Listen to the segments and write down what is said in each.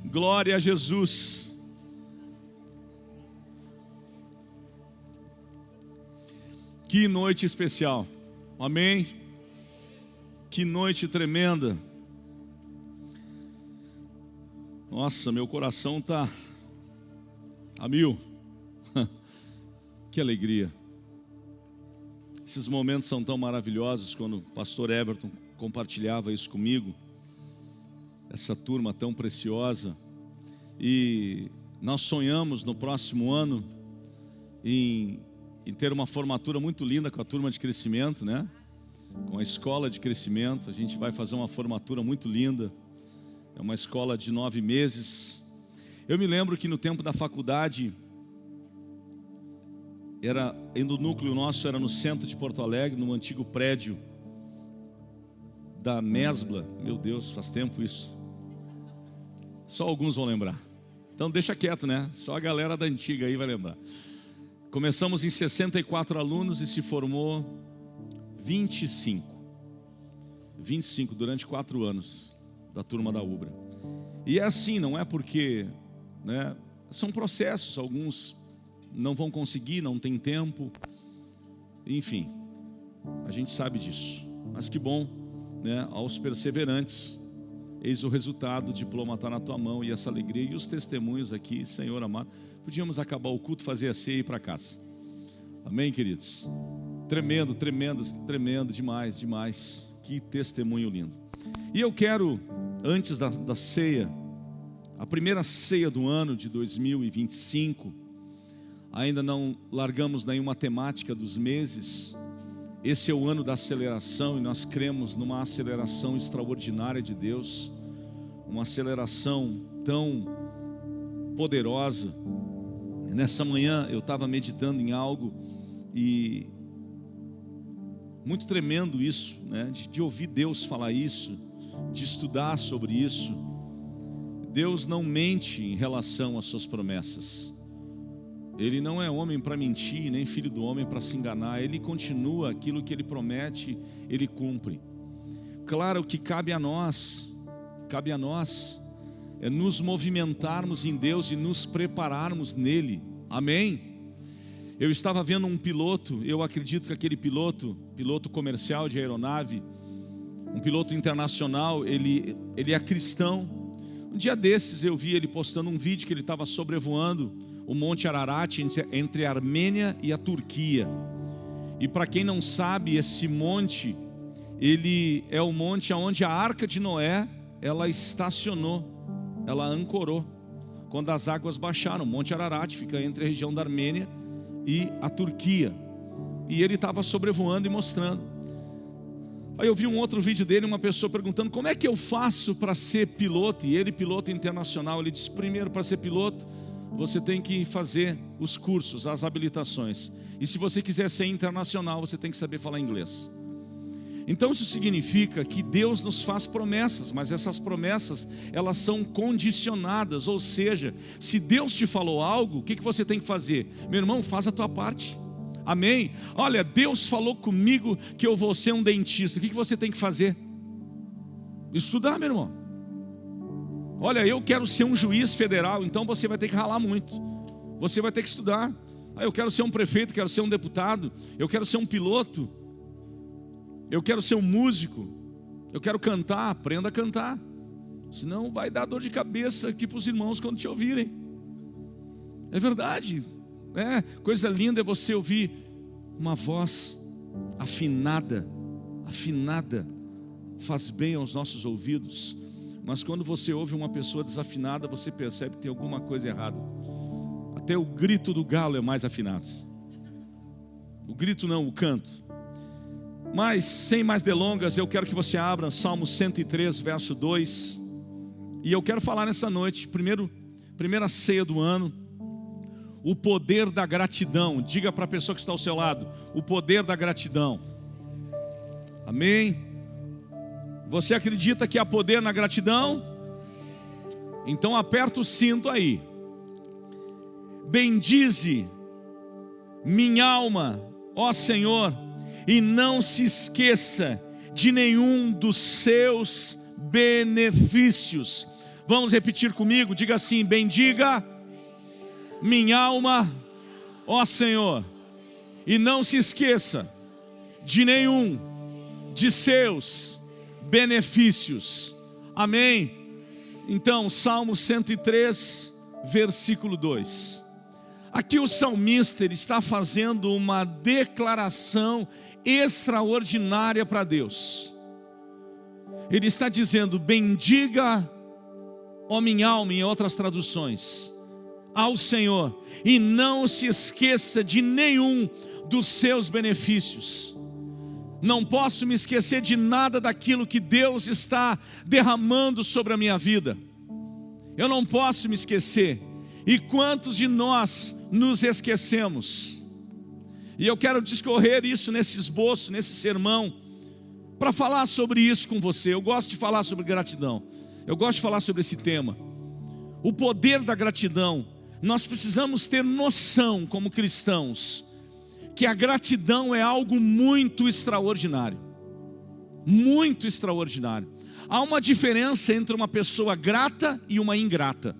Glória a Jesus. Que noite especial, amém? Que noite tremenda. Nossa, meu coração está a mil. Que alegria. Esses momentos são tão maravilhosos. Quando o pastor Everton compartilhava isso comigo, essa turma tão preciosa, e nós sonhamos no próximo ano em ter uma formatura muito linda com a turma de crescimento, né? Com a escola de crescimento. A gente vai fazer uma formatura muito linda. É uma escola de 9 meses. Eu me lembro que no tempo da faculdade, o núcleo nosso era no centro de Porto Alegre, no antigo prédio da Mesbla. Meu Deus, faz tempo isso. Só alguns vão lembrar. Então deixa quieto, né? Só a galera da antiga aí vai lembrar. Começamos em 64 alunos e se formou 25 durante 4 anos da turma da Ubra. E é assim, não é porque, né, são processos. Alguns não vão conseguir, não tem tempo. Enfim, a gente sabe disso. Mas que bom, né? Aos perseverantes, eis o resultado, o diploma está na tua mão, e essa alegria e os testemunhos aqui, Senhor amado. Podíamos acabar o culto, fazer a ceia e ir para casa. Amém, queridos? Tremendo, tremendo, tremendo, demais, demais. Que testemunho lindo. E eu quero, antes da ceia, a primeira ceia do ano de 2025, ainda não largamos nenhuma temática dos meses. Esse é o ano da aceleração e nós cremos numa aceleração extraordinária de Deus, uma aceleração tão poderosa. Nessa manhã eu estava meditando em algo e muito tremendo isso, né? De ouvir Deus falar isso, de estudar sobre isso. Deus não mente em relação às suas promessas. Ele não é homem para mentir, nem filho do homem para se enganar. Ele continua aquilo que Ele promete, Ele cumpre. Claro que cabe a nós é nos movimentarmos em Deus e nos prepararmos nele. Amém? Eu estava vendo um piloto, eu acredito que aquele piloto comercial de aeronave, um piloto internacional, ele é cristão. Um dia desses eu vi ele postando um vídeo que ele estava sobrevoando o Monte Ararat entre a Armênia e a Turquia. E para quem não sabe, esse monte, ele é o monte onde a Arca de Noé, ela estacionou, ela ancorou, quando as águas baixaram. O Monte Ararat fica entre a região da Armênia e a Turquia. E ele estava sobrevoando e mostrando. Aí eu vi um outro vídeo dele, uma pessoa perguntando: como é que eu faço para ser piloto? E ele, piloto internacional, ele disse: primeiro, para ser piloto, você tem que fazer os cursos, as habilitações. E se você quiser ser internacional, você tem que saber falar inglês. Então isso significa que Deus nos faz promessas, mas essas promessas, elas são condicionadas. Ou seja, se Deus te falou algo, o que você tem que fazer? Meu irmão, faz a tua parte. Amém? Olha, Deus falou comigo que eu vou ser um dentista. O que você tem que fazer? Estudar, meu irmão. Olha, eu quero ser um juiz federal, então você vai ter que ralar muito. Você vai ter que estudar. Eu quero ser um prefeito, quero ser um deputado, eu quero ser um piloto, eu quero ser um músico, eu quero cantar. Aprenda a cantar, senão vai dar dor de cabeça aqui para os irmãos quando te ouvirem. É verdade, né? Coisa linda é você ouvir uma voz afinada, faz bem aos nossos ouvidos. Mas quando você ouve uma pessoa desafinada, você percebe que tem alguma coisa errada. Até o grito do galo é mais afinado. O grito não, o canto. Mas, sem mais delongas, eu quero que você abra Salmo 103, verso 2. E eu quero falar nessa noite, primeira ceia do ano, o poder da gratidão. Diga para a pessoa que está ao seu lado: o poder da gratidão. Amém? Você acredita que há poder na gratidão? Então aperta o cinto aí. Bendize minha alma, ó Senhor, e não se esqueça de nenhum dos seus benefícios. Vamos repetir comigo, diga assim: bendiga minha alma, ó Senhor, e não se esqueça de nenhum de seus benefícios. Amém? Então, Salmo 103, versículo 2. Aqui o salmista ele está fazendo uma declaração extraordinária para Deus. Ele está dizendo: bendiga, ó minha alma, em outras traduções, ao Senhor, e não se esqueça de nenhum dos seus benefícios. Não posso me esquecer de nada daquilo que Deus está derramando sobre a minha vida. Eu não posso me esquecer. E quantos de nós nos esquecemos? E eu quero discorrer isso nesse esboço, nesse sermão, para falar sobre isso com você. Eu gosto de falar sobre gratidão. Eu gosto de falar sobre esse tema. O poder da gratidão. Nós precisamos ter noção como cristãos que a gratidão é algo muito extraordinário. Muito extraordinário. Há uma diferença entre uma pessoa grata e uma ingrata.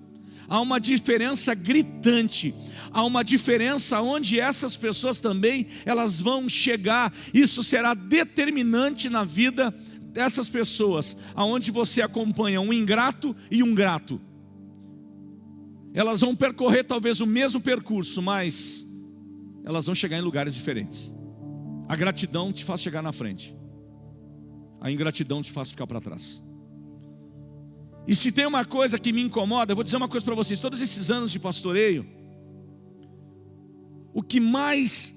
Há uma diferença gritante. Há uma diferença onde essas pessoas também elas vão chegar. Isso será determinante na vida dessas pessoas, aonde você acompanha um ingrato e um grato. Elas vão percorrer talvez o mesmo percurso, mas elas vão chegar em lugares diferentes. A gratidão te faz chegar na frente, a ingratidão te faz ficar para trás. E se tem uma coisa que me incomoda, eu vou dizer uma coisa para vocês: todos esses anos de pastoreio, o que mais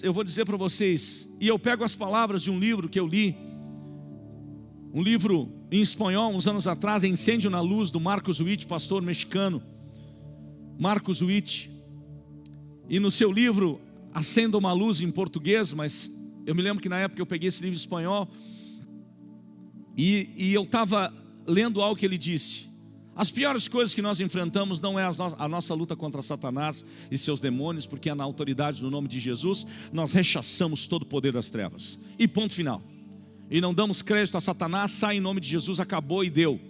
eu vou dizer para vocês, e eu pego as palavras de um livro que eu li, um livro em espanhol, uns anos atrás, Incêndio na Luz, do Marcos Witt, pastor mexicano, Marcos Witt. E no seu livro, Acenda uma Luz, em português, mas eu me lembro que na época eu peguei esse livro em espanhol, e eu estava lendo algo que ele disse: as piores coisas que nós enfrentamos não é a nossa luta contra Satanás e seus demônios, porque na autoridade do nome de Jesus, nós rechaçamos todo o poder das trevas, e ponto final. E não damos crédito a Satanás, sai em nome de Jesus, acabou e deu.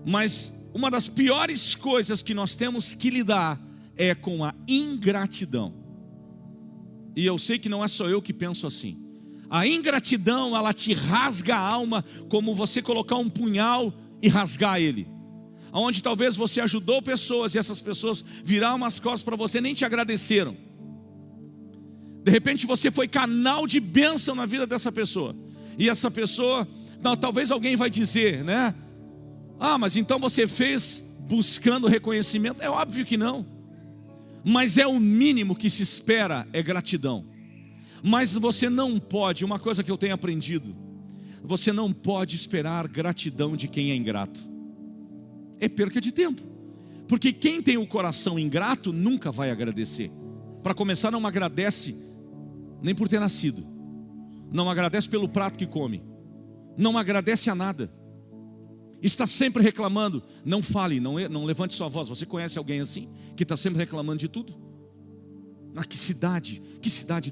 Mas uma das piores coisas que nós temos que lidar é com a ingratidão. E eu sei que não é só eu que penso assim. A ingratidão, ela te rasga a alma, como você colocar um punhal e rasgar ele. Onde talvez você ajudou pessoas e essas pessoas viraram as costas para você, nem te agradeceram. De repente você foi canal de bênção na vida dessa pessoa. E essa pessoa, não, talvez alguém vai dizer, né? Ah, mas então você fez buscando reconhecimento? É óbvio que não. Mas é o mínimo que se espera, é gratidão. Mas você não pode, uma coisa que eu tenho aprendido, você não pode esperar gratidão de quem é ingrato. É perca de tempo. Porque quem tem o coração ingrato nunca vai agradecer. Para começar, não agradece nem por ter nascido. Não agradece pelo prato que come. Não agradece a nada. Está sempre reclamando. Não fale, não levante sua voz. Você conhece alguém assim? Que está sempre reclamando de tudo? Ah, que cidade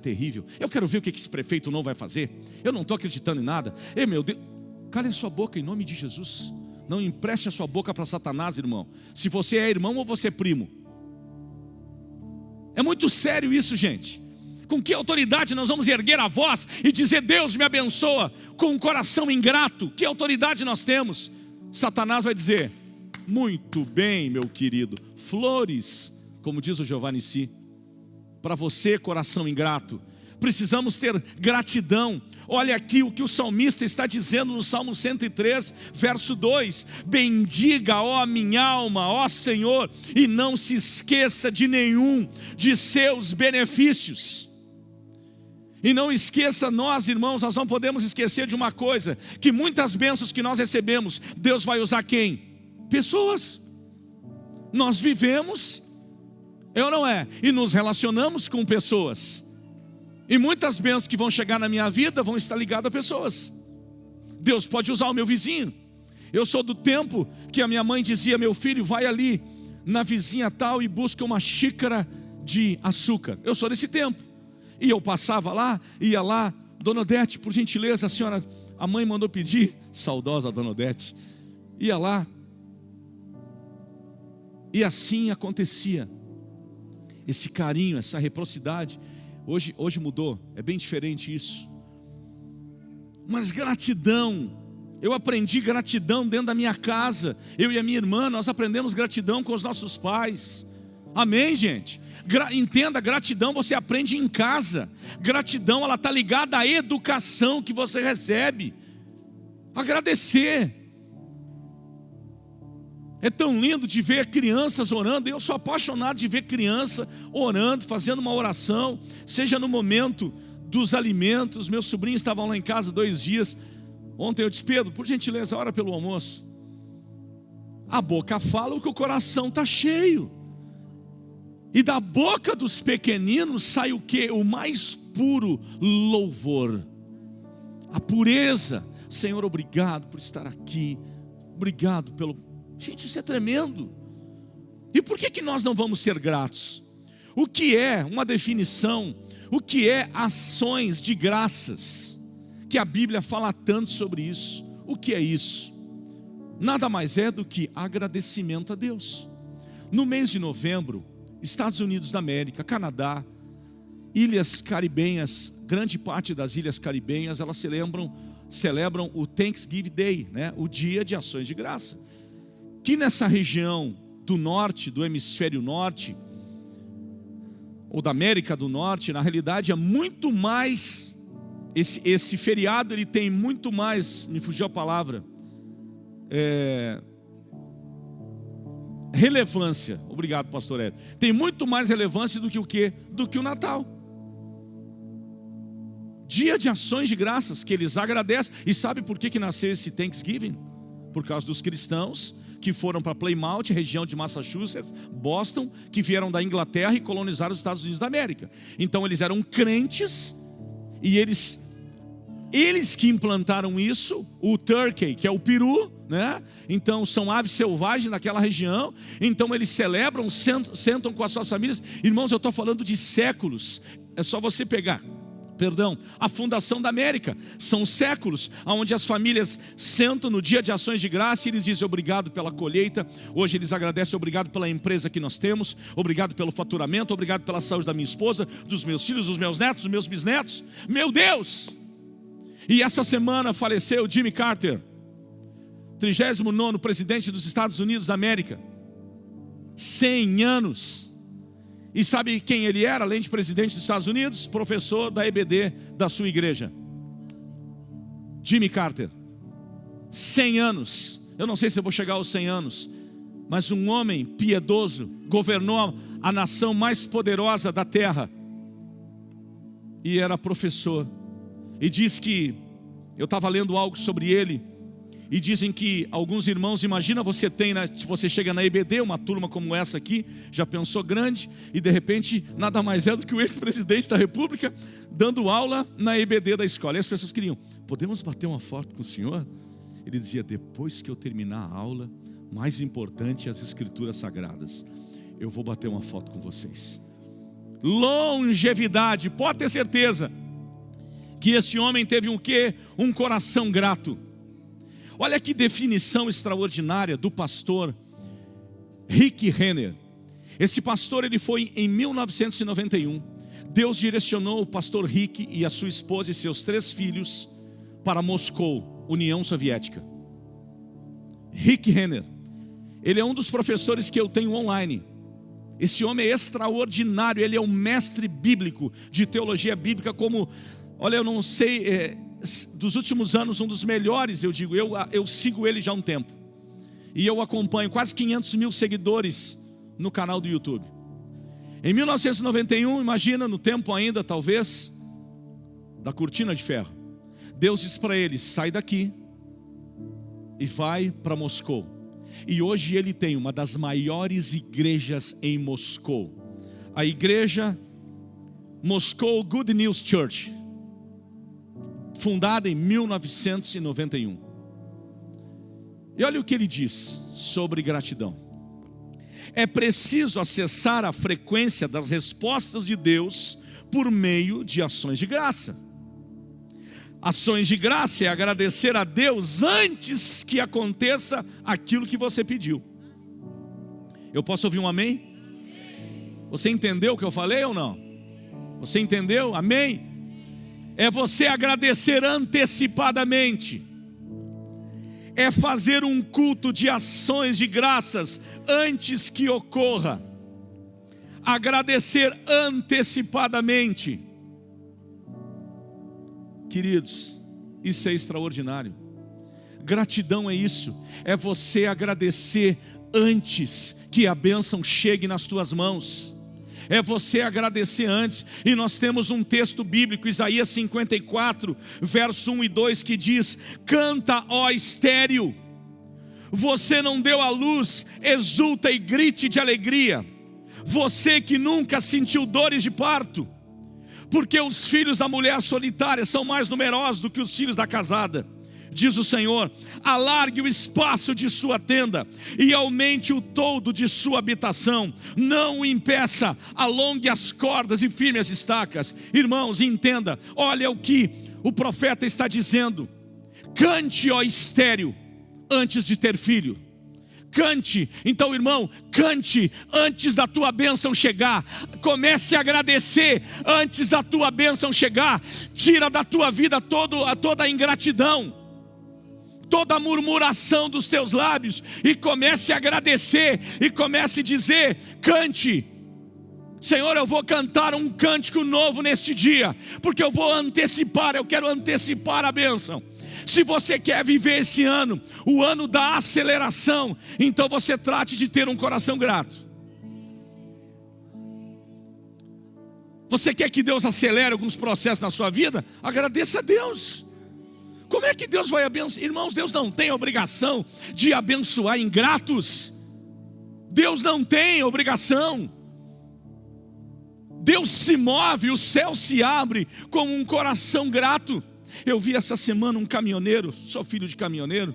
terrível. Eu quero ver o que esse prefeito não vai fazer. Eu não estou acreditando em nada. Ei, meu Deus, cale a sua boca em nome de Jesus. Não empreste a sua boca para Satanás, irmão. Se você é irmão ou você é primo. É muito sério isso, gente. Com que autoridade nós vamos erguer a voz e dizer: Deus me abençoa, com um coração ingrato? Que autoridade nós temos? Satanás vai dizer: muito bem, meu querido, flores, como diz o Giovanni Si, para você, coração ingrato. Precisamos ter gratidão. Olha aqui o que o salmista está dizendo no Salmo 103, verso 2: bendiga, ó minha alma, ó Senhor, e não se esqueça de nenhum de seus benefícios. E não esqueça, nós irmãos, nós não podemos esquecer de uma coisa, que muitas bênçãos que nós recebemos, Deus vai usar quem? Pessoas. Nós vivemos, é ou não é? E nos relacionamos com pessoas. E muitas bênçãos que vão chegar na minha vida vão estar ligadas a pessoas. Deus pode usar o meu vizinho. Eu sou do tempo que a minha mãe dizia: meu filho, vai ali na vizinha tal e busca uma xícara de açúcar. Eu sou desse tempo. E eu passava lá, ia lá: Dona Odete, por gentileza, a senhora, a mãe mandou pedir, saudosa Dona Odete. Ia lá, E assim acontecia. Esse carinho, essa reciprocidade. Hoje mudou, é bem diferente isso. Mas gratidão, eu aprendi gratidão dentro da minha casa. Eu e a minha irmã, nós aprendemos gratidão com os nossos pais. Amém, gente? Entenda, gratidão você aprende em casa. Gratidão, ela está ligada à educação que você recebe. Agradecer. É tão lindo de ver crianças orando. Eu sou apaixonado de ver criança orando, fazendo uma oração, seja no momento dos alimentos. Meus sobrinhos estavam lá em casa 2 dias. Ontem eu disse: Pedro, por gentileza, ora pelo almoço. A boca fala o que o coração está cheio. E da boca dos pequeninos sai o quê? O mais puro louvor. A pureza. Senhor, obrigado por estar aqui. Obrigado pelo... Gente, isso é tremendo. E por que nós não vamos ser gratos? O que é uma definição? O que é ações de graças? Que a Bíblia fala tanto sobre isso. O que é isso? Nada mais é do que agradecimento a Deus. No mês de novembro, Estados Unidos da América, Canadá, ilhas caribenhas, grande parte das ilhas caribenhas, elas celebram o Thanksgiving Day, né? O dia de ações de graça. Que nessa região do norte, do hemisfério norte, ou da América do Norte, na realidade é muito mais, esse feriado ele tem muito mais, me fugiu a palavra, relevância. Obrigado, pastor Hélio. Tem muito mais relevância do que o quê? Do que o Natal. Dia de ações de graças, que eles agradecem. E sabe por que nasceu esse Thanksgiving? Por causa dos cristãos que foram para Plymouth, região de Massachusetts, Boston, que vieram da Inglaterra e colonizaram os Estados Unidos da América. Então eles eram crentes, e eles que implantaram isso, o turkey, que é o peru, né? Então são aves selvagens naquela região. Então eles celebram, sentam com as suas famílias. Irmãos, eu estou falando de séculos. É só você pegar a fundação da América. São séculos onde as famílias sentam no dia de ações de graça e eles dizem: obrigado pela colheita. Hoje eles agradecem: obrigado pela empresa que nós temos, obrigado pelo faturamento, obrigado pela saúde da minha esposa, dos meus filhos, dos meus netos, dos meus bisnetos. Meu Deus! E essa semana faleceu Jimmy Carter, 39º presidente dos Estados Unidos da América. 100 anos. E sabe quem ele era, além de presidente dos Estados Unidos? Professor da EBD da sua igreja. Jimmy Carter. 100 anos. Eu não sei se eu vou chegar aos 100 anos, mas um homem piedoso governou a nação mais poderosa da terra. E era professor. E diz que, eu estava lendo algo sobre ele, e dizem que alguns irmãos, imagina você chega na EBD, uma turma como essa aqui, já pensou grande, e de repente nada mais é do que o ex-presidente da República dando aula na EBD da escola. E as pessoas queriam: podemos bater uma foto com o senhor? Ele dizia: depois que eu terminar a aula, mais importante as escrituras sagradas, eu vou bater uma foto com vocês. Longevidade, pode ter certeza que esse homem teve um quê? Um coração grato. Olha que definição extraordinária do pastor Rick Renner. Esse pastor, ele foi em 1991. Deus direcionou o pastor Rick e a sua esposa e seus 3 filhos para Moscou, União Soviética. Rick Renner, ele é um dos professores que eu tenho online. Esse homem é extraordinário, ele é um mestre bíblico, de teologia bíblica, como, olha, eu não sei... dos últimos anos, um dos melhores, eu digo. Eu sigo ele já há um tempo, e eu acompanho, quase 500 mil seguidores no canal do YouTube. Em 1991, imagina, no tempo ainda talvez da cortina de ferro, Deus disse para ele: sai daqui e vai para Moscou. E hoje ele tem uma das maiores igrejas em Moscou, a igreja Moscow Good News Church, fundada em 1991. E olha o que ele diz sobre gratidão: é preciso acessar a frequência das respostas de Deus por meio de ações de graça. Ações de graça é agradecer a Deus antes que aconteça aquilo que você pediu. Eu posso ouvir um amém? Você entendeu o que eu falei ou não? Você entendeu? Amém? É você agradecer antecipadamente. É fazer um culto de ações de graças antes que ocorra. Agradecer antecipadamente. Queridos, isso é extraordinário. Gratidão é isso. É você agradecer antes que a bênção chegue nas tuas mãos. É você agradecer antes. E nós temos um texto bíblico, Isaías 54, verso 1 e 2, que diz: canta, ó estéril, você não deu à luz, exulta e grite de alegria, você que nunca sentiu dores de parto, porque os filhos da mulher solitária são mais numerosos do que os filhos da casada. Diz o Senhor: alargue o espaço de sua tenda e aumente o toldo de sua habitação, não o impeça, alongue as cordas e firme as estacas. Irmãos, entenda, olha o que o profeta está dizendo: cante, ó estéril, antes de ter filho. Cante, então irmão, cante antes da tua bênção chegar. Comece a agradecer antes da tua bênção chegar. Tira da tua vida toda a ingratidão, toda a murmuração dos teus lábios, e comece a agradecer, e comece a dizer: cante, Senhor, eu vou cantar um cântico novo neste dia, porque eu vou antecipar, eu quero antecipar a bênção. Se você quer viver esse ano, o ano da aceleração, então você trate de ter um coração grato. Você quer que Deus acelere alguns processos na sua vida? Agradeça a Deus. Como é que Deus vai abençoar? Irmãos, Deus não tem obrigação de abençoar ingratos. Deus não tem obrigação. Deus se move, o céu se abre com um coração grato. Eu vi essa semana um caminhoneiro, sou filho de caminhoneiro,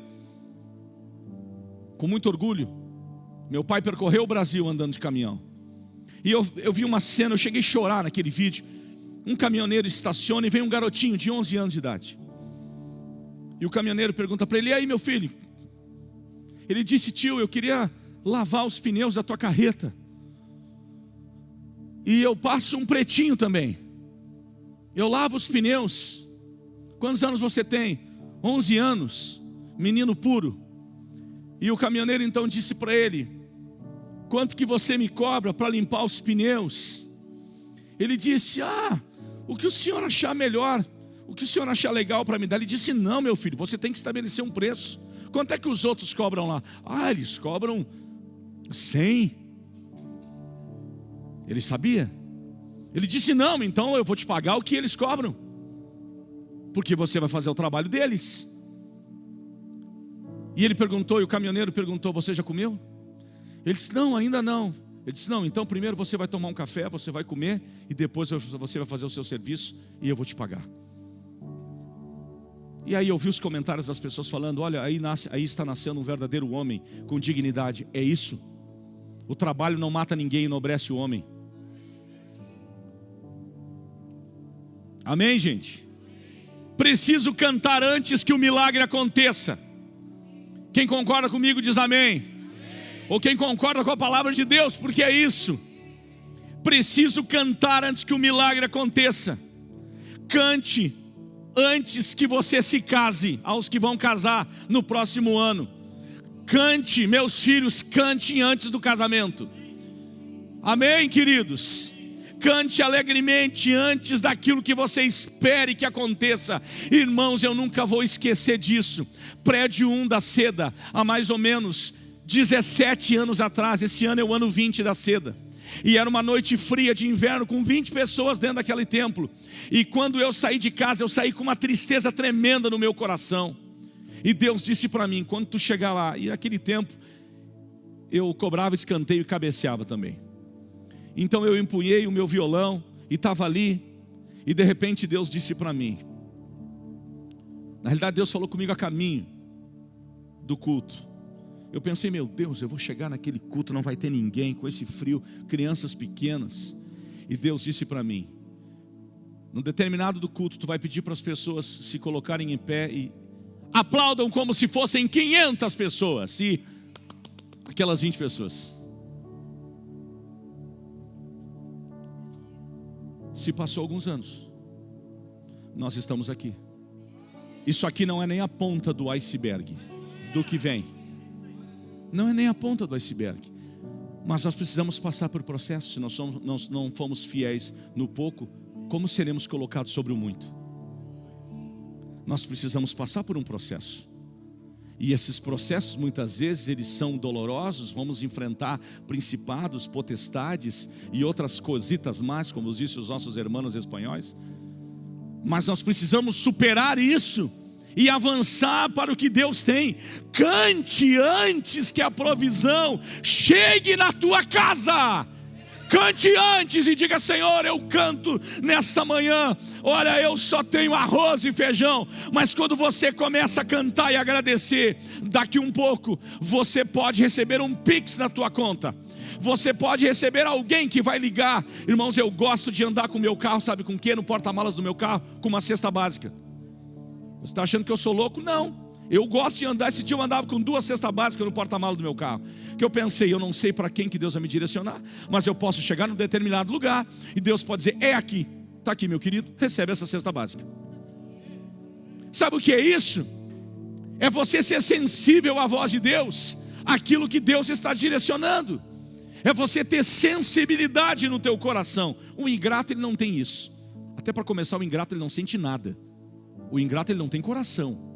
com muito orgulho. Meu pai percorreu o Brasil andando de caminhão. E eu vi uma cena, eu cheguei a chorar naquele vídeo. Um caminhoneiro estaciona e vem um garotinho de 11 anos de idade. E o caminhoneiro pergunta para ele: e aí, meu filho? Ele disse: tio, eu queria lavar os pneus da tua carreta, e eu passo um pretinho também. Eu lavo os pneus. Quantos anos você tem? 11 anos, menino puro. E o caminhoneiro então disse para ele: quanto que você me cobra para limpar os pneus? Ele disse: o que o senhor achar melhor, o que o senhor achar legal para me dar. Ele disse: não, meu filho, você tem que estabelecer um preço. Quanto é que os outros cobram lá? Eles cobram 100. Ele sabia. Ele disse: não, então eu vou te pagar o que eles cobram, porque você vai fazer o trabalho deles. E ele perguntou, e o caminhoneiro perguntou: você já comeu? Ele disse: não, ainda não. Ele disse: não, então primeiro você vai tomar um café, você vai comer, e depois você vai fazer o seu serviço, e eu vou te pagar. E aí eu vi os comentários das pessoas falando: olha, aí está nascendo um verdadeiro homem com dignidade. É isso. O trabalho não mata ninguém, enobrece o homem. Amém, gente? Preciso cantar antes que o milagre aconteça. Quem concorda comigo diz amém. Ou quem concorda com a palavra de Deus, porque é isso. Preciso cantar antes que o milagre aconteça. Cante antes que você se case, aos que vão casar no próximo ano. Cante, meus filhos, cante antes do casamento. Amém, queridos? Cante alegremente antes daquilo que você espere que aconteça. Irmãos, eu nunca vou esquecer disso. Prédio 1 da Seda, há mais ou menos 17 anos atrás. Esse ano é o ano 20 da Seda. E era uma noite fria de inverno, com 20 pessoas dentro daquele templo. E quando eu saí de casa, eu saí com uma tristeza tremenda no meu coração. E Deus disse para mim: quando tu chegar lá, e naquele tempo eu cobrava escanteio e cabeceava também. Então eu empunhei o meu violão e estava ali. E de repente Deus disse para mim, na realidade Deus falou comigo a caminho do culto. Eu pensei: meu Deus, eu vou chegar naquele culto, não vai ter ninguém, com esse frio, crianças pequenas. E Deus disse para mim: num determinado do culto, tu vai pedir para as pessoas se colocarem em pé e aplaudam como se fossem 500 pessoas. E aquelas 20 pessoas. Se passou alguns anos, nós estamos aqui. Isso aqui não é nem a ponta do iceberg do que vem. Não é nem a ponta do iceberg. Mas nós precisamos passar por processo. Se nós não fomos fiéis no pouco, como seremos colocados sobre o muito? Nós precisamos passar por um processo. E esses processos muitas vezes eles são dolorosos. Vamos enfrentar principados, potestades e outras cositas mais, como disse os nossos irmãos espanhóis. Mas nós precisamos superar isso e avançar para o que Deus tem. Cante antes que a provisão chegue na tua casa. Cante antes e diga: Senhor, eu canto nesta manhã. Olha, eu só tenho arroz e feijão. Mas quando você começa a cantar e agradecer, daqui um pouco você pode receber um Pix na tua conta. Você pode receber alguém que vai ligar. Irmãos, eu gosto de andar com o meu carro, sabe com o quê? No porta-malas do meu carro, com uma cesta básica. Você está achando que eu sou louco? Não. Eu gosto de andar. Esse dia eu andava com 2 cestas básicas no porta-malas do meu carro. Que eu pensei, eu não sei para quem que Deus vai me direcionar, mas eu posso chegar num determinado lugar e Deus pode dizer: é aqui. Está aqui, meu querido, recebe essa cesta básica. Sabe o que é isso? É você ser sensível à voz de Deus, aquilo que Deus está direcionando. É você ter sensibilidade no teu coração. O ingrato, ele não tem isso. Até para começar, o ingrato, ele não sente nada. O ingrato, ele não tem coração.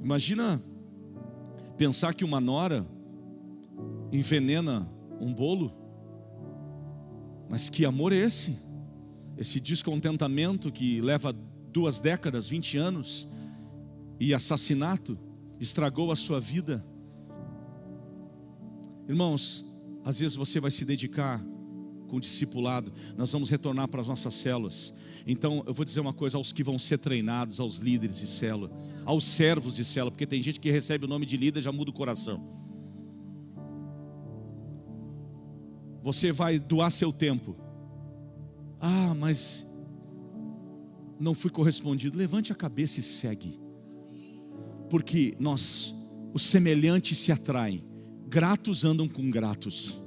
Imagina pensar que uma nora envenena um bolo. Mas que amor é esse? Esse descontentamento que leva 2 décadas, 20 anos, e assassinato, estragou a sua vida. Irmãos, às vezes você vai se dedicar com o discipulado. Nós vamos retornar para as nossas células. Então eu vou dizer uma coisa aos que vão ser treinados, aos líderes de célula, aos servos de célula, porque tem gente que recebe o nome de líder e já muda o coração. Você vai doar seu tempo. Ah, mas não fui correspondido. Levante a cabeça e segue. Porque os semelhantes se atraem. Gratos andam com gratos.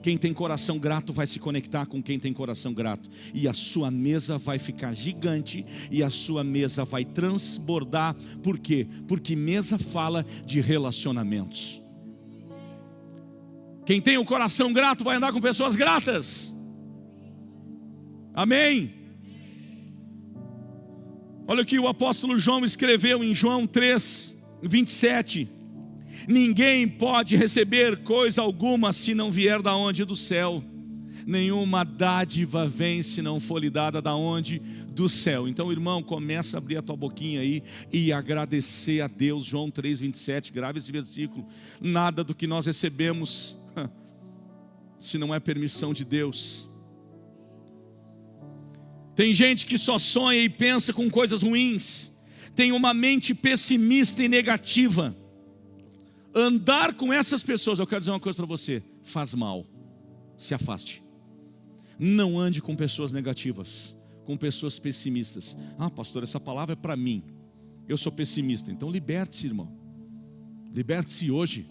Quem tem coração grato vai se conectar com quem tem coração grato. E a sua mesa vai ficar gigante. E a sua mesa vai transbordar. Por quê? Porque mesa fala de relacionamentos. Quem tem o coração grato vai andar com pessoas gratas. Amém? Olha o que o apóstolo João escreveu em João 3:27. Ninguém pode receber coisa alguma se não vier da onde? Do céu. Nenhuma dádiva vem se não for lhe dada da onde? Do céu. Então, irmão, começa a abrir a tua boquinha aí e agradecer a Deus. João 3:27, grave esse versículo. Nada do que nós recebemos se não é permissão de Deus. Tem gente que só sonha e pensa com coisas ruins. Tem uma mente pessimista e negativa. Andar com essas pessoas, eu quero dizer uma coisa para você, faz mal. Se afaste. Não ande com pessoas negativas, com pessoas pessimistas. Ah, pastor, essa palavra é para mim. Eu sou pessimista. Então liberte-se, irmão. Liberte-se hoje.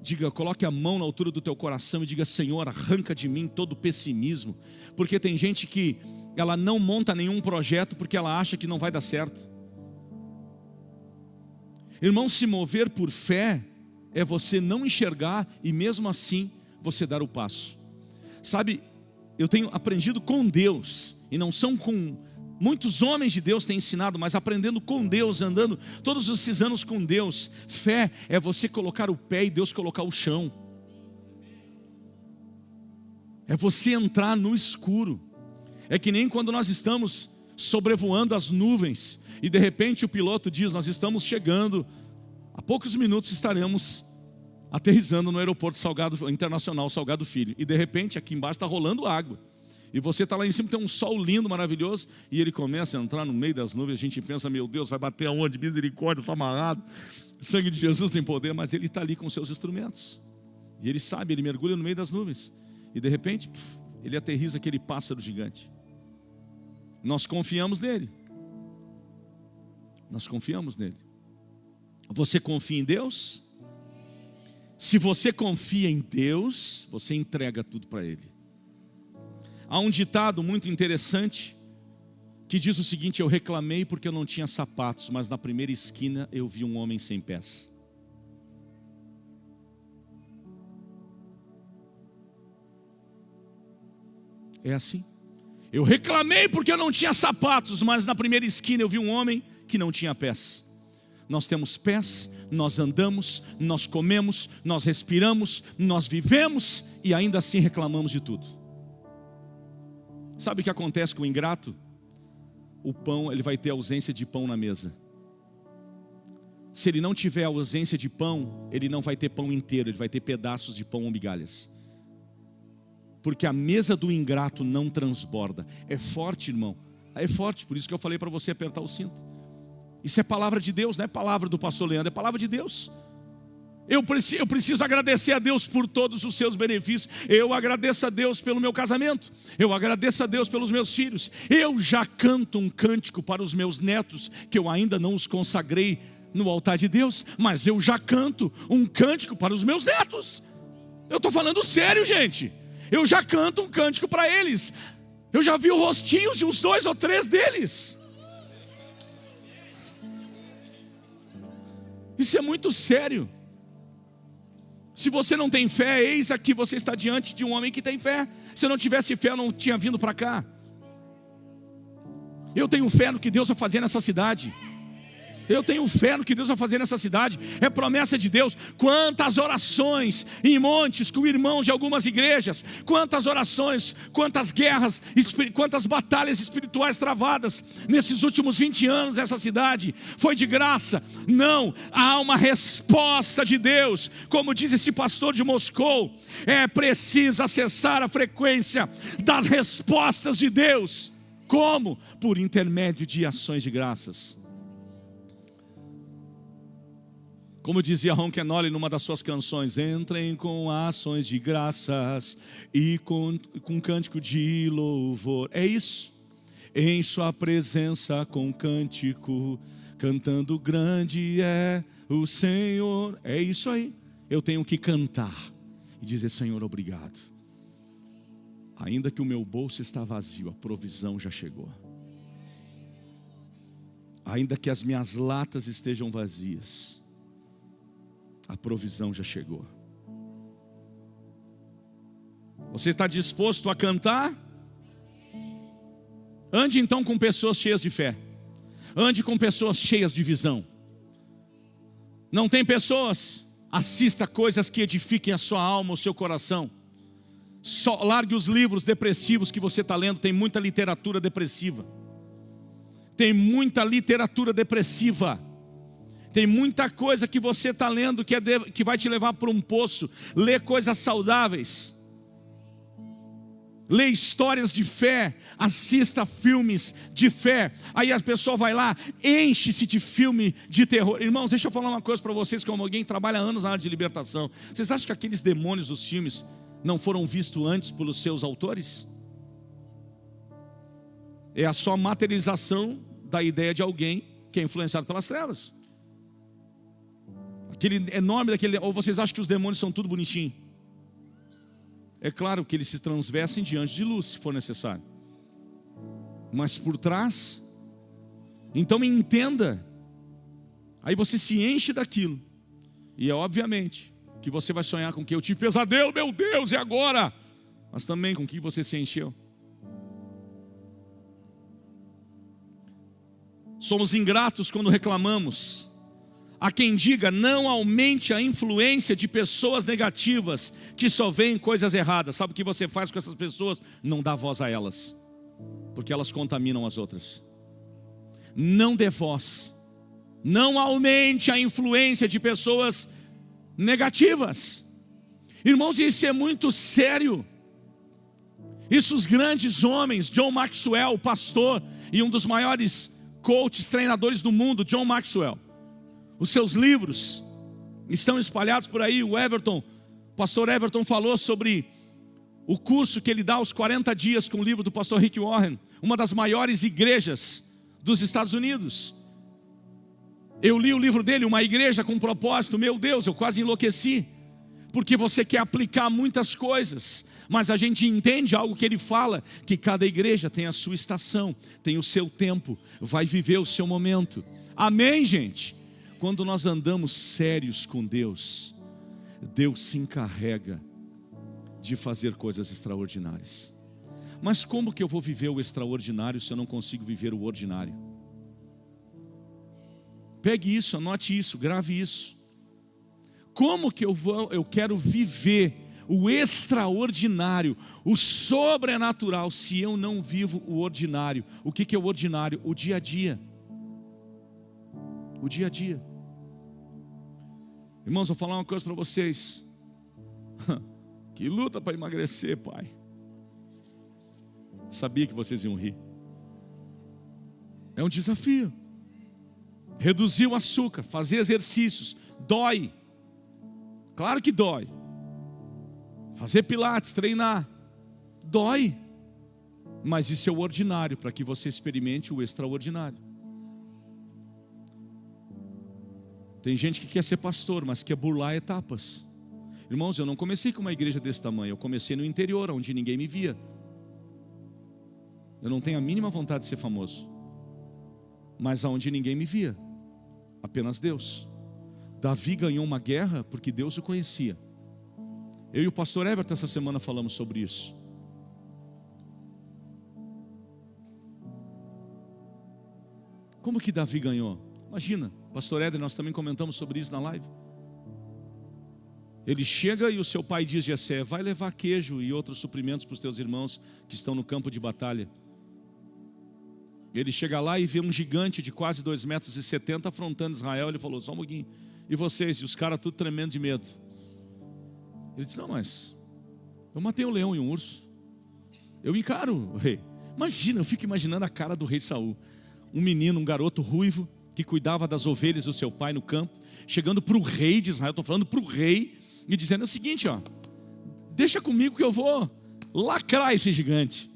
Diga, coloque a mão na altura do teu coração e diga: Senhor, arranca de mim todo o pessimismo. Porque tem gente que ela não monta nenhum projeto porque ela acha que não vai dar certo. Irmão, se mover por fé é você não enxergar e mesmo assim você dar o passo. Sabe, eu tenho aprendido com Deus, e não são com... Muitos homens de Deus têm ensinado, mas aprendendo com Deus, andando todos esses anos com Deus. Fé é você colocar o pé e Deus colocar o chão. É você entrar no escuro. É que nem quando nós estamos sobrevoando as nuvens e de repente o piloto diz: nós estamos chegando, a poucos minutos estaremos aterrissando no aeroporto internacional Salgado Filho. E de repente aqui embaixo está rolando água. E você está lá em cima, tem um sol lindo, maravilhoso. E ele começa a entrar no meio das nuvens. A gente pensa: meu Deus, vai bater aonde? Misericórdia, está amarrado. O sangue de Jesus tem poder. Mas ele está ali com seus instrumentos. E ele sabe, ele mergulha no meio das nuvens. E de repente, ele aterrissa aquele pássaro gigante. Nós confiamos nele. Nós confiamos nele. Você confia em Deus? Se você confia em Deus, você entrega tudo para Ele. Há um ditado muito interessante que diz o seguinte: eu reclamei porque eu não tinha sapatos, mas na primeira esquina eu vi um homem sem pés. É assim. Eu reclamei porque eu não tinha sapatos, mas na primeira esquina eu vi um homem que não tinha pés. Nós temos pés, nós andamos, nós comemos, nós respiramos, nós vivemos e ainda assim reclamamos de tudo. Sabe o que acontece com o ingrato? O pão, ele vai ter ausência de pão na mesa. Se ele não tiver ausência de pão, ele não vai ter pão inteiro, ele vai ter pedaços de pão ou migalhas. Porque a mesa do ingrato não transborda. É forte, irmão. É forte, por isso que eu falei para você apertar o cinto. Isso é palavra de Deus, não é palavra do pastor Leandro, é palavra de Deus. Eu preciso agradecer a Deus por todos os seus benefícios. Eu agradeço a Deus pelo meu casamento. Eu agradeço a Deus pelos meus filhos. Eu já canto um cântico para os meus netos, que eu ainda não os consagrei no altar de Deus, mas eu já canto um cântico para os meus netos. Eu estou falando sério, gente. Eu já canto um cântico para eles. Eu já vi o rostinho de uns 2 ou 3 deles. Isso é muito sério. Se você não tem fé, eis aqui você está diante de um homem que tem fé. Se eu não tivesse fé, eu não tinha vindo para cá. Eu tenho fé no que Deus vai fazer nessa cidade. Eu tenho fé no que Deus vai fazer nessa cidade. É promessa de Deus. Quantas orações em montes com irmãos de algumas igrejas. Quantas orações, quantas guerras, quantas batalhas espirituais travadas nesses últimos 20 anos nessa cidade. Foi de graça? Não, há uma resposta de Deus. Como diz esse pastor de Moscou, é preciso acessar a frequência das respostas de Deus. Como? Por intermédio de ações de graças. Como dizia Ron Kenoly numa das suas canções: entrem com ações de graças e com cântico de louvor. É isso. Em sua presença com cântico, cantando grande é o Senhor. É isso aí. Eu tenho que cantar e dizer: Senhor, obrigado. Ainda que o meu bolso está vazio, a provisão já chegou. Ainda que as minhas latas estejam vazias, a provisão já chegou. Você está disposto a cantar? Ande então com pessoas cheias de fé. Ande com pessoas cheias de visão. Não tem pessoas? Assista coisas que edifiquem a sua alma, o seu coração. Só largue os livros depressivos que você está lendo. Tem muita literatura depressiva. Tem muita literatura depressiva. Tem muita coisa que você está lendo que vai te levar para um poço. Lê coisas saudáveis. Lê histórias de fé. Assista filmes de fé. Aí a pessoa vai lá, enche-se de filme de terror. Irmãos, deixa eu falar uma coisa para vocês, como alguém que trabalha há anos na área de libertação. Vocês acham que aqueles demônios dos filmes não foram vistos antes pelos seus autores? É a só materialização da ideia de alguém que é influenciado pelas trevas. Aquele enorme daquele. Ou vocês acham que os demônios são tudo bonitinho? É claro que eles se transvestem diante de luz, se for necessário. Mas por trás, então entenda. Aí você se enche daquilo. E é obviamente que você vai sonhar com que eu tive pesadelo, meu Deus, e agora? Mas também com que você se encheu. Somos ingratos quando reclamamos. Há quem diga: não aumente a influência de pessoas negativas que só veem coisas erradas. Sabe o que você faz com essas pessoas? Não dá voz a elas, porque elas contaminam as outras. Não dê voz. Não aumente a influência de pessoas negativas. Irmãos, isso é muito sério. Isso os grandes homens, John Maxwell, pastor e um dos maiores coaches, treinadores do mundo, John Maxwell. Os seus livros estão espalhados por aí. O pastor Everton falou sobre o curso que ele dá aos 40 dias com o livro do pastor Rick Warren, uma das maiores igrejas dos Estados Unidos. Eu li o livro dele, Uma Igreja com Propósito. Meu Deus, eu quase enlouqueci, porque você quer aplicar muitas coisas, Mas a gente entende algo que ele fala, que cada igreja tem a sua estação, tem o seu tempo, vai viver o seu momento. Amém, gente? Quando nós andamos sérios com Deus, Deus se encarrega de fazer coisas extraordinárias. Mas como que eu vou viver o extraordinário se eu não consigo viver o ordinário? Pegue isso, anote isso, grave isso. Como que eu quero viver o extraordinário, o sobrenatural, se eu não vivo o ordinário? O que é o ordinário? O dia a dia. O dia a dia. Irmãos, vou falar uma coisa para vocês. Que luta para emagrecer, pai. Sabia que vocês iam rir. É um desafio. Reduzir o açúcar, fazer exercícios, dói. Claro que dói. Fazer pilates, treinar, dói. Mas isso é o ordinário, para que você experimente o extraordinário. Tem gente que quer ser pastor, mas quer burlar etapas. Irmãos, eu não comecei com uma igreja desse tamanho. Eu comecei no interior, onde ninguém me via. Eu não tenho a mínima vontade de ser famoso. Mas aonde ninguém me via. Apenas Deus. Davi ganhou uma guerra porque Deus o conhecia. Eu e o pastor Everton essa semana falamos sobre isso. Como que Davi ganhou? Imagina, pastor Éder, nós também comentamos sobre isso na live. Ele chega e o seu pai diz: Jessé, vai levar queijo e outros suprimentos para os teus irmãos que estão no campo de batalha. Ele chega lá e vê um gigante de quase 2,70 metros afrontando Israel. Ele falou: só um pouquinho. E vocês? E os caras tudo tremendo de medo. Ele disse: não, mas eu matei um leão e um urso. Eu encaro o rei. Imagina, eu fico imaginando a cara do rei Saul. Um menino, um garoto ruivo, que cuidava das ovelhas do seu pai no campo, chegando para o rei de Israel, estou falando para o rei, e dizendo o seguinte: ó, deixa comigo que eu vou lacrar esse gigante.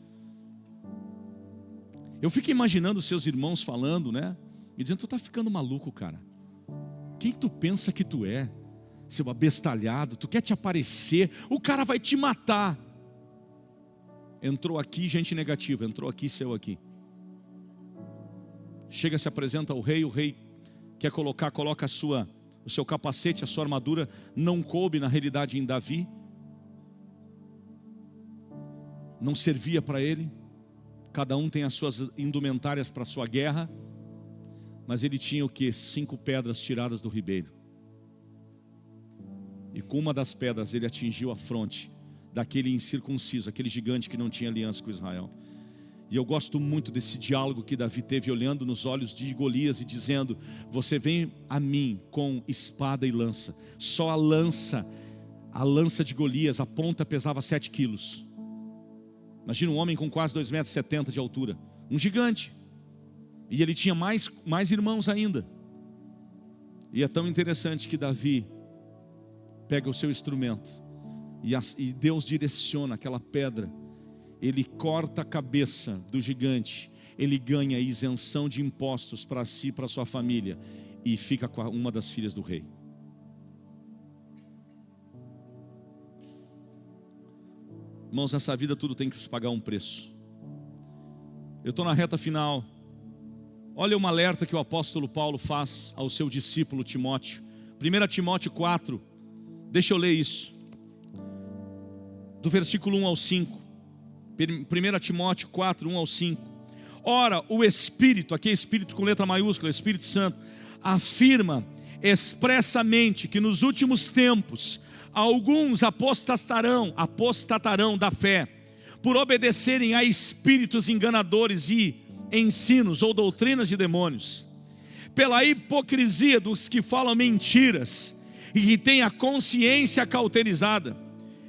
Eu fico imaginando os seus irmãos falando, né? E dizendo: tu está ficando maluco, cara. Quem tu pensa que tu é? Seu abestalhado, tu quer te aparecer? O cara vai te matar. Entrou aqui gente negativa, entrou aqui, saiu aqui. Chega, se apresenta ao rei, o rei quer coloca o seu capacete, a sua armadura, não coube na realidade em Davi. Não servia para ele. Cada um tem as suas indumentárias para a sua guerra. Mas ele tinha o que? 5 pedras tiradas do ribeiro. E com uma das pedras ele atingiu a fronte daquele incircunciso, aquele gigante que não tinha aliança com Israel. E eu gosto muito desse diálogo que Davi teve, olhando nos olhos de Golias e dizendo: você vem a mim com espada e lança. Só a lança de Golias, a ponta pesava 7 quilos. Imagina um homem com quase 2,70 metros de altura, um gigante. E ele tinha mais irmãos ainda. E é tão interessante que Davi pega o seu instrumento e Deus direciona aquela pedra. Ele corta a cabeça do gigante. Ele ganha isenção de impostos para si e para sua família. E fica com uma das filhas do rei. Irmãos, nessa vida tudo tem que se pagar um preço. Eu estou na reta final. Olha um alerta que o apóstolo Paulo faz ao seu discípulo Timóteo. 1 Timóteo 4. Deixa eu ler isso. Do versículo 1 ao 5. 1 Timóteo 4, 1 ao 5. Ora, o Espírito, aqui é Espírito com letra maiúscula, Espírito Santo, afirma expressamente que nos últimos tempos alguns apostatarão da fé, por obedecerem a espíritos enganadores e ensinos ou doutrinas de demônios, pela hipocrisia dos que falam mentiras e que têm a consciência cauterizada,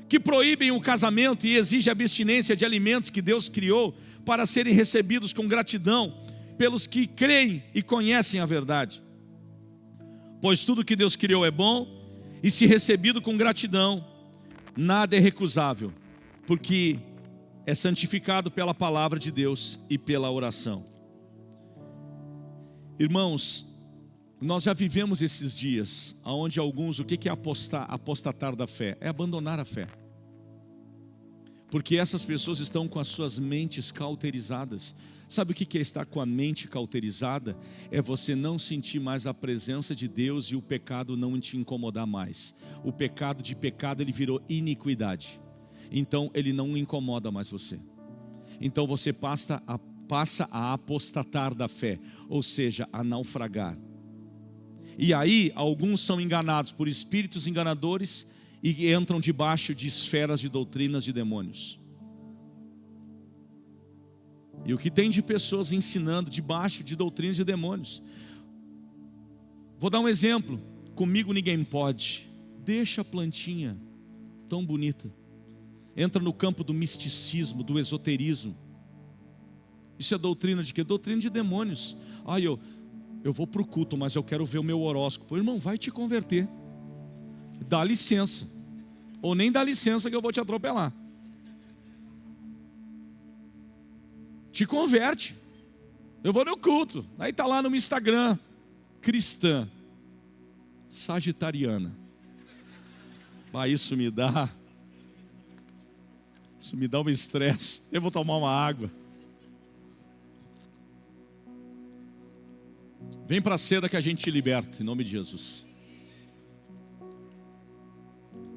que proíbem o casamento e exigem abstinência de alimentos que Deus criou para serem recebidos com gratidão pelos que creem e conhecem a verdade. Pois tudo que Deus criou é bom, e se recebido com gratidão, nada é recusável, porque é santificado pela palavra de Deus e pela oração. Irmãos, nós já vivemos esses dias, onde alguns, o que é apostatar da fé? É abandonar a fé. Porque essas pessoas estão com as suas mentes cauterizadas. Sabe o que é estar com a mente cauterizada? É você não sentir mais a presença de Deus e o pecado não te incomodar mais. O pecado ele virou iniquidade. Então ele não incomoda mais você. Então você passa a apostatar da fé, ou seja, a naufragar. E aí alguns são enganados por espíritos enganadores e entram debaixo de esferas de doutrinas de demônios. E o que tem de pessoas ensinando debaixo de doutrinas de demônios? Vou dar um exemplo. Comigo ninguém pode. Deixa a plantinha tão bonita. Entra no campo do misticismo, do esoterismo. Isso é doutrina de quê? Doutrina de demônios. Eu vou para o culto, mas eu quero ver o meu horóscopo. Irmão, vai te converter. Dá licença. Ou nem dá licença que eu vou te atropelar. Te converte. Eu vou no culto. Aí está lá no meu Instagram. Cristã. Sagitariana. Isso me dá um estresse. Eu vou tomar uma água. Vem para a seda que a gente te liberta, em nome de Jesus.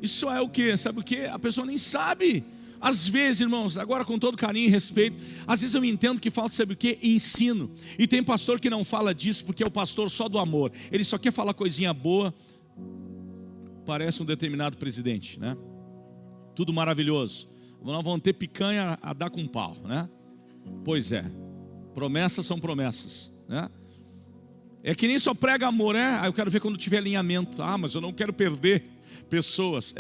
Isso é o que? Sabe o que? A pessoa nem sabe. Às vezes, irmãos, agora com todo carinho e respeito, às vezes eu entendo que falta, sabe o que? Ensino. E tem pastor que não fala disso porque é o pastor só do amor. Ele só quer falar coisinha boa. Parece um determinado presidente, né? Tudo maravilhoso. Nós vamos ter picanha a dar com pau, né? Pois é. Promessas são promessas, né? É que nem só prega amor, né? Eu quero ver quando tiver alinhamento. Mas eu não quero perder pessoas.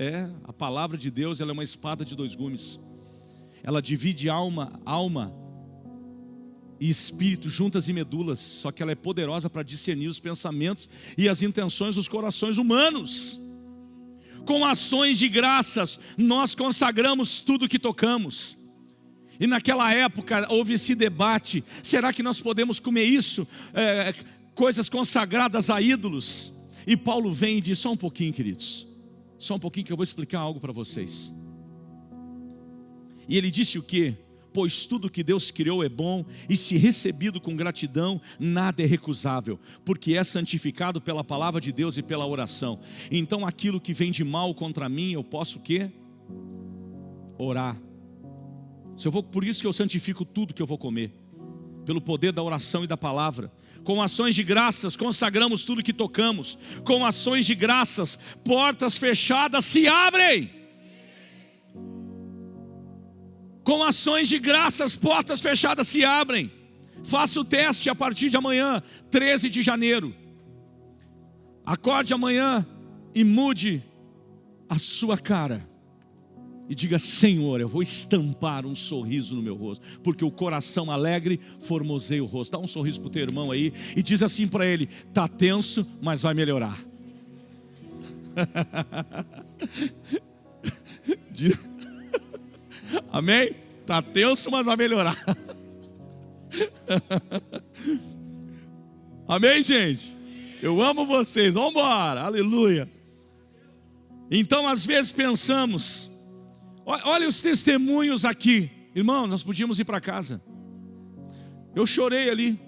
A palavra de Deus, ela é uma espada de dois gumes. Ela divide alma e espírito, juntas e medulas. Só que ela é poderosa para discernir os pensamentos e as intenções dos corações humanos. Com ações de graças, nós consagramos tudo que tocamos. E naquela época houve esse debate: será que nós podemos comer isso? Coisas consagradas a ídolos. E Paulo vem e diz: só um pouquinho, queridos, só um pouquinho que eu vou explicar algo para vocês. E ele disse o quê? Pois tudo que Deus criou é bom, e se recebido com gratidão, nada é recusável, porque é santificado pela palavra de Deus e pela oração. Então aquilo que vem de mal contra mim, eu posso o quê? Orar. Por isso que eu santifico tudo que eu vou comer, pelo poder da oração e da palavra. Com ações de graças, consagramos tudo que tocamos. Com ações de graças, portas fechadas se abrem. Com ações de graças, portas fechadas se abrem. Faça o teste a partir de amanhã, 13 de janeiro. Acorde amanhã e mude a sua cara. E diga: Senhor, eu vou estampar um sorriso no meu rosto, porque o coração alegre formoseia o rosto. Dá um sorriso para o teu irmão aí e diz assim para ele: está tenso, mas vai melhorar. Amém? Está tenso, mas vai melhorar. Amém, gente? Eu amo vocês, vamos embora, aleluia. Então às vezes pensamos, olha os testemunhos aqui. Irmãos, nós podíamos ir para casa. Eu chorei ali.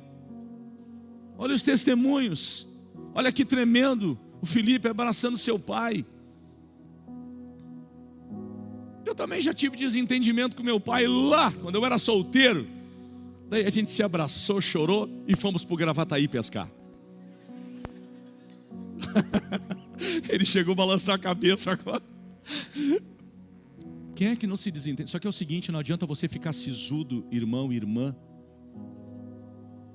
Olha os testemunhos. Olha que tremendo. O Felipe abraçando seu pai. Eu também já tive desentendimento com meu pai lá, quando eu era solteiro. Daí a gente se abraçou, chorou e fomos para o Gravataí pescar. Ele chegou a balançar a cabeça agora. Quem é que não se desentende? Só que é o seguinte, não adianta você ficar sisudo, irmão e irmã.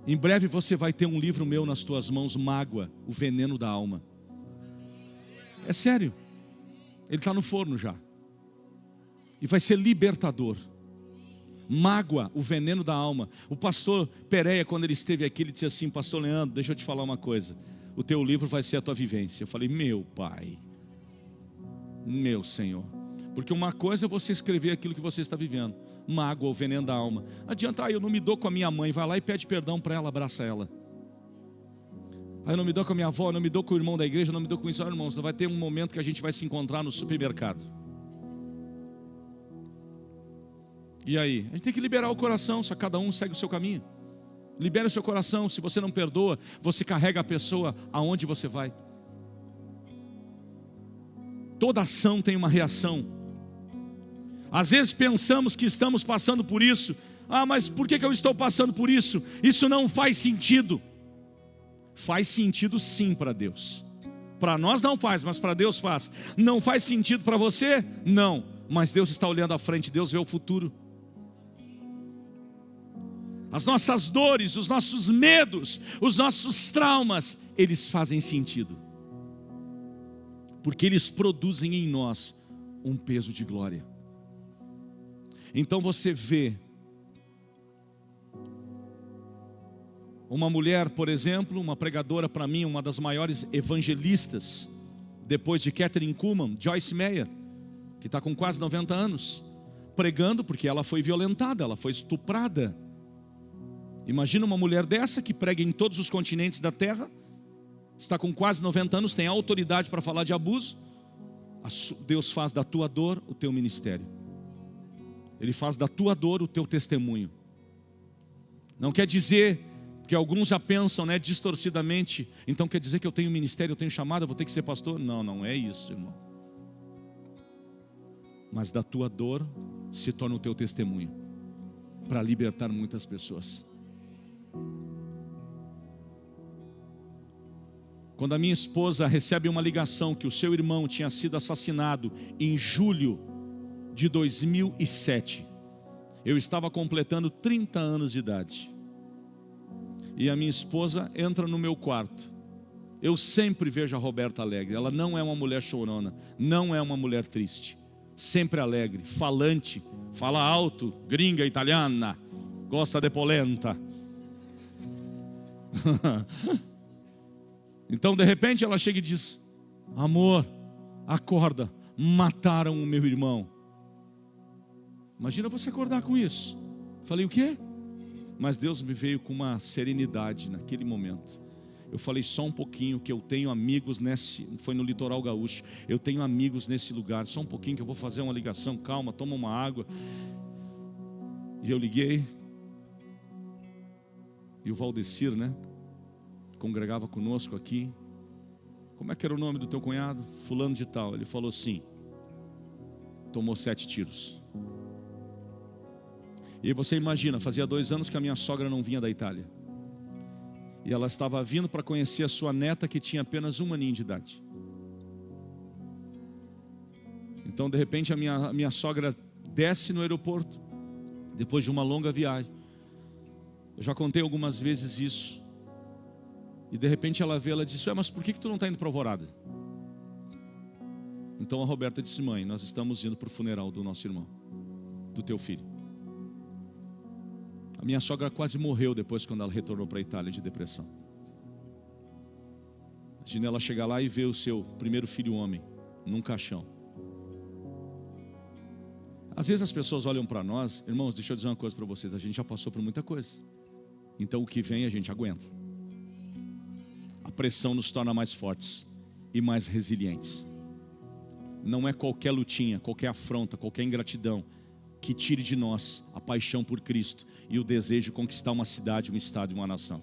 Em breve você vai ter um livro meu nas tuas mãos, Mágoa, o veneno da alma. É sério. Ele está no forno já. E vai ser libertador. Mágoa, o veneno da alma. O pastor Pereira, quando ele esteve aqui, ele disse assim: pastor Leandro, deixa eu te falar uma coisa. O teu livro vai ser a tua vivência. Eu falei: meu pai, meu Senhor. Porque uma coisa é você escrever aquilo que você está vivendo. Mágoa, o veneno da alma. Adianta, eu não me dou com a minha mãe. Vai lá e pede perdão para ela, abraça ela. Eu não me dou com a minha avó, eu não me dou com o irmão da igreja, eu não me dou com isso. Olha, irmãos, vai ter um momento que a gente vai se encontrar no supermercado. E aí? A gente tem que liberar o coração, só cada um segue o seu caminho. Libere o seu coração. Se você não perdoa, você carrega a pessoa aonde você vai. Toda ação tem uma reação. Às vezes pensamos que estamos passando por isso. Mas por que eu estou passando por isso? Isso não faz sentido. Faz sentido sim para Deus. Para nós não faz, mas para Deus faz. Não faz sentido para você? Não. Mas Deus está olhando à frente, Deus vê o futuro. As nossas dores, os nossos medos, os nossos traumas, eles fazem sentido. Porque eles produzem em nós um peso de glória. Então você vê uma mulher, por exemplo, uma pregadora para mim, uma das maiores evangelistas, depois de Kathryn Kuhlman, Joyce Meyer, que está com quase 90 anos, pregando porque ela foi violentada, ela foi estuprada. Imagina uma mulher dessa que prega em todos os continentes da terra, está com quase 90 anos, tem autoridade para falar de abuso. Deus faz da tua dor o teu ministério. Ele faz da tua dor o teu testemunho. Não quer dizer, porque alguns já pensam, distorcidamente, então quer dizer que eu tenho ministério, eu tenho chamada, eu vou ter que ser pastor? Não, não é isso, irmão. Mas da tua dor se torna o teu testemunho, para libertar muitas pessoas. Quando a minha esposa recebe uma ligação que o seu irmão tinha sido assassinado em julho de 2007, eu estava completando 30 anos de idade. E a minha esposa entra no meu quarto. Eu sempre vejo a Roberta alegre. Ela não é uma mulher chorona, não é uma mulher triste. Sempre alegre, falante, fala alto, gringa italiana, gosta de polenta. Então de repente ela chega e diz: amor, acorda, mataram o meu irmão. Imagina você acordar com isso. Falei, o quê? Mas Deus me veio com uma serenidade naquele momento. Eu falei, só um pouquinho, que eu tenho amigos foi no litoral gaúcho, eu tenho amigos nesse lugar, só um pouquinho que eu vou fazer uma ligação, calma, toma uma água. E eu liguei, e o Valdecir, congregava conosco aqui. Como é que era o nome do teu cunhado? Fulano de tal. Ele falou assim, tomou 7 tiros. E você imagina, fazia 2 anos que a minha sogra não vinha da Itália. E ela estava vindo para conhecer a sua neta, que tinha apenas 1 aninho de idade. Então de repente a minha sogra desce no aeroporto, depois de uma longa viagem. Eu já contei algumas vezes isso. E de repente ela vê, ela disse, mas por que tu não está indo para Alvorada? Então a Roberta disse, mãe, nós estamos indo para o funeral do nosso irmão, do teu filho. A minha sogra quase morreu depois, quando ela retornou para a Itália, de depressão. Imagina ela chegar lá e ver o seu primeiro filho homem num caixão. Às vezes as pessoas olham para nós, irmãos, deixa eu dizer uma coisa para vocês, a gente já passou por muita coisa. Então o que vem a gente aguenta. A pressão nos torna mais fortes e mais resilientes. Não é qualquer lutinha, qualquer afronta, qualquer ingratidão que tire de nós a paixão por Cristo e o desejo de conquistar uma cidade, um estado e uma nação.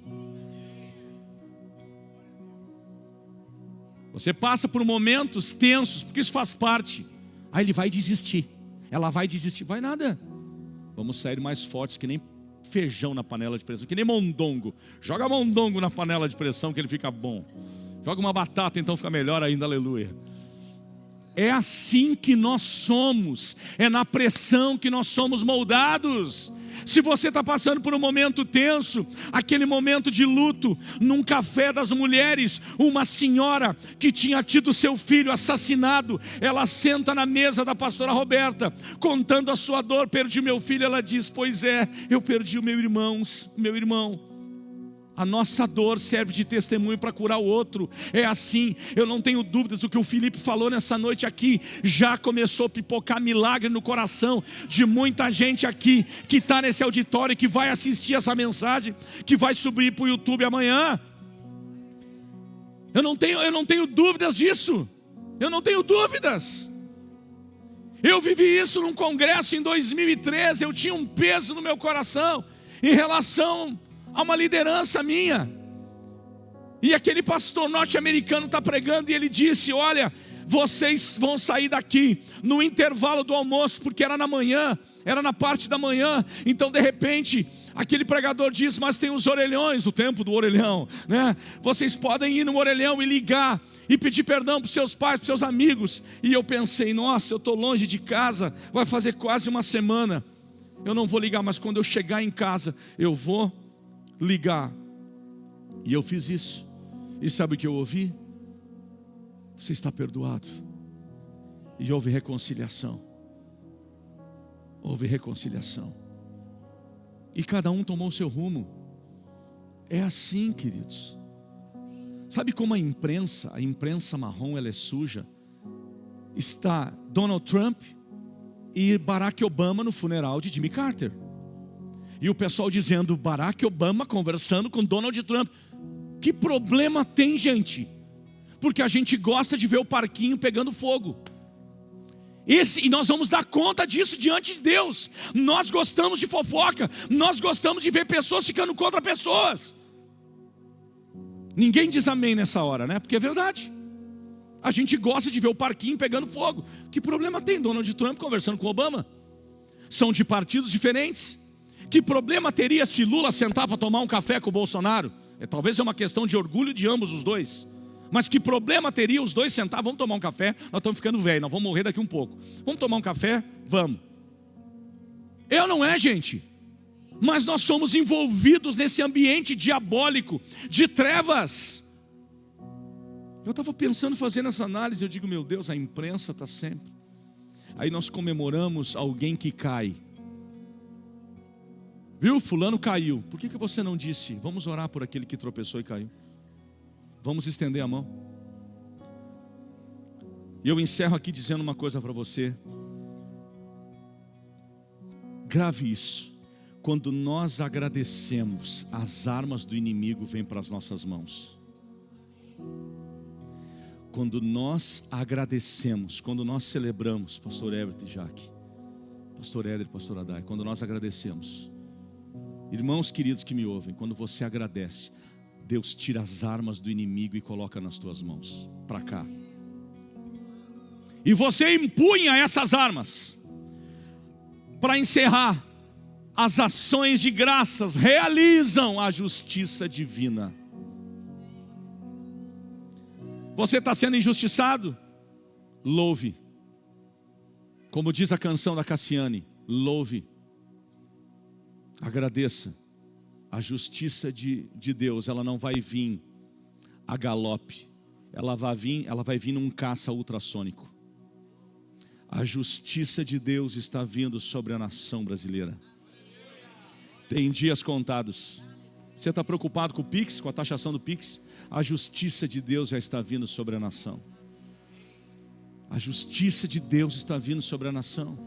Você passa por momentos tensos, porque isso faz parte. Aí ele vai desistir, ela vai desistir, vai nada. Vamos sair mais fortes, que nem feijão na panela de pressão, que nem mondongo. Joga mondongo na panela de pressão que ele fica bom. Joga uma batata, então fica melhor ainda, aleluia. É assim que nós somos, é na pressão que nós somos moldados. Se você está passando por um momento tenso, aquele momento de luto, num café das mulheres, uma senhora que tinha tido seu filho assassinado, ela senta na mesa da pastora Roberta, contando a sua dor, perdi meu filho, ela diz, pois é, eu perdi o meu irmão. A nossa dor serve de testemunho para curar o outro. É assim, eu não tenho dúvidas do que o Felipe falou nessa noite aqui. Já começou a pipocar milagre no coração de muita gente aqui, que está nesse auditório, que vai assistir essa mensagem, que vai subir para o YouTube amanhã. Eu não tenho dúvidas disso. Eu não tenho dúvidas. Eu vivi isso num congresso em 2013, eu tinha um peso no meu coração em relação a uma liderança minha. E aquele pastor norte-americano está pregando e ele disse: olha, vocês vão sair daqui no intervalo do almoço, porque era na manhã, era na parte da manhã. Então de repente aquele pregador diz: mas tem os orelhões, o tempo do orelhão, né? Vocês podem ir no orelhão e ligar e pedir perdão para os seus pais, para os seus amigos. E eu pensei: nossa, eu estou longe de casa, vai fazer quase uma semana, eu não vou ligar, mas quando eu chegar em casa eu vou ligar. E eu fiz isso. E sabe o que eu ouvi? Você está perdoado. E houve reconciliação. Houve reconciliação. E cada um tomou o seu rumo. É assim, queridos. Sabe como a imprensa marrom, ela é suja? Está Donald Trump e Barack Obama no funeral de Jimmy Carter. E o pessoal dizendo: Barack Obama conversando com Donald Trump. Que problema tem, gente? Porque a gente gosta de ver o parquinho pegando fogo. E nós vamos dar conta disso diante de Deus. Nós gostamos de fofoca. Nós gostamos de ver pessoas ficando contra pessoas. Ninguém diz amém nessa hora, né? Porque é verdade. A gente gosta de ver o parquinho pegando fogo. Que problema tem Donald Trump conversando com Obama? São de partidos diferentes. Que problema teria se Lula sentar para tomar um café com o Bolsonaro? Talvez é uma questão de orgulho de ambos os dois. Mas que problema teria os dois sentar? Vamos tomar um café, nós estamos ficando velhos, nós vamos morrer daqui um pouco. Vamos tomar um café? Vamos. Não é, gente? Mas nós somos envolvidos nesse ambiente diabólico, de trevas. Eu estava pensando, fazendo essa análise, eu digo: meu Deus, a imprensa está sempre. Aí nós comemoramos alguém que cai. Viu, fulano caiu. Por que você não disse: vamos orar por aquele que tropeçou e caiu? Vamos estender a mão. E eu encerro aqui dizendo uma coisa para você. Grave isso. Quando nós agradecemos, as armas do inimigo vêm para as nossas mãos. Quando nós agradecemos, quando nós celebramos, pastor Everett e Jaque, pastor Éder, pastor Adai, quando nós agradecemos, irmãos queridos que me ouvem, quando você agradece, Deus tira as armas do inimigo e coloca nas tuas mãos, para cá. E você empunha essas armas. Para encerrar, as ações de graças realizam a justiça divina. Você está sendo injustiçado? Louve. Como diz a canção da Cassiane, louve. Agradeça. A justiça de Deus, ela não vai vir a galope. Ela vai vir num caça ultrassônico. A justiça de Deus está vindo sobre a nação brasileira. Tem dias contados. Você está preocupado com o Pix, com a taxação do Pix? A justiça de Deus já está vindo sobre a nação. A justiça de Deus está vindo sobre a nação.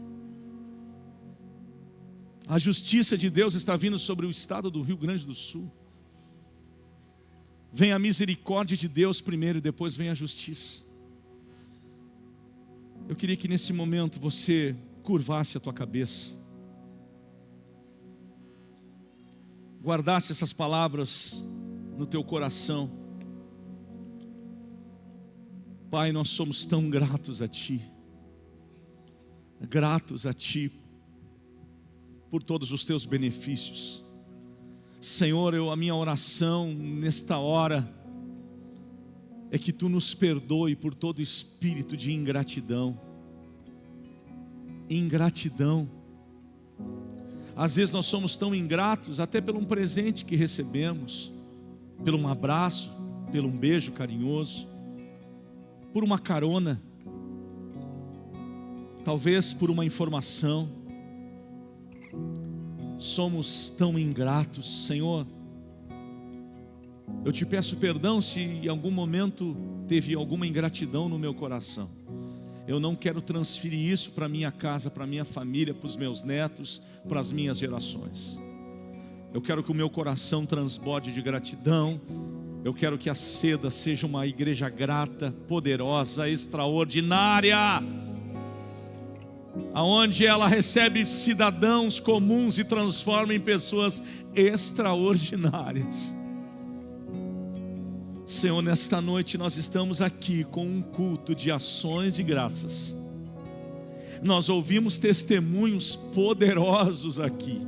A justiça de Deus está vindo sobre o estado do Rio Grande do Sul. Vem a misericórdia de Deus primeiro e depois vem a justiça. Eu queria que nesse momento você curvasse a tua cabeça, guardasse essas palavras no teu coração. Pai, nós somos tão gratos a Ti, por todos os Teus benefícios. Senhor, a minha oração nesta hora é que Tu nos perdoe por todo espírito de ingratidão. Ingratidão. Às vezes nós somos tão ingratos, até por um presente que recebemos, por um abraço, por um beijo carinhoso, por uma carona, talvez por uma informação. Somos tão ingratos, Senhor. Eu te peço perdão se em algum momento teve alguma ingratidão no meu coração. Eu não quero transferir isso para minha casa, para minha família, para os meus netos, para as minhas gerações. Eu quero que o meu coração transborde de gratidão. Eu quero que a Seda seja uma igreja grata, poderosa, extraordinária. aonde ela recebe cidadãos comuns e transforma em pessoas extraordinárias. Senhor, nesta noite nós estamos aqui com um culto de ações de graças. Nós ouvimos testemunhos poderosos aqui,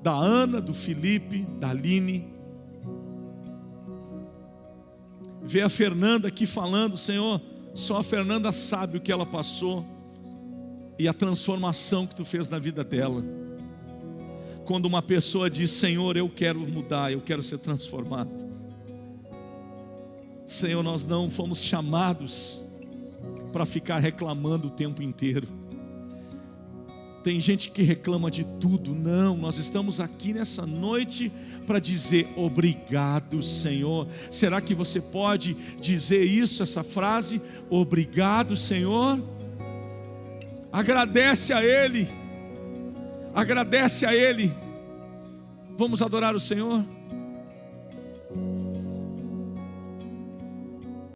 da Ana, do Felipe, da Aline. Vê a Fernanda aqui falando, Senhor, só a Fernanda sabe o que ela passou e a transformação que Tu fez na vida dela. Quando uma pessoa diz, Senhor, eu quero mudar, eu quero ser transformado. Senhor, nós não fomos chamados para ficar reclamando o tempo inteiro. Tem gente que reclama de tudo. Não, nós estamos aqui nessa noite para dizer obrigado, Senhor. Será que você pode dizer isso, essa frase? Obrigado, Senhor. Agradece a Ele. Agradece a Ele. Vamos adorar o Senhor.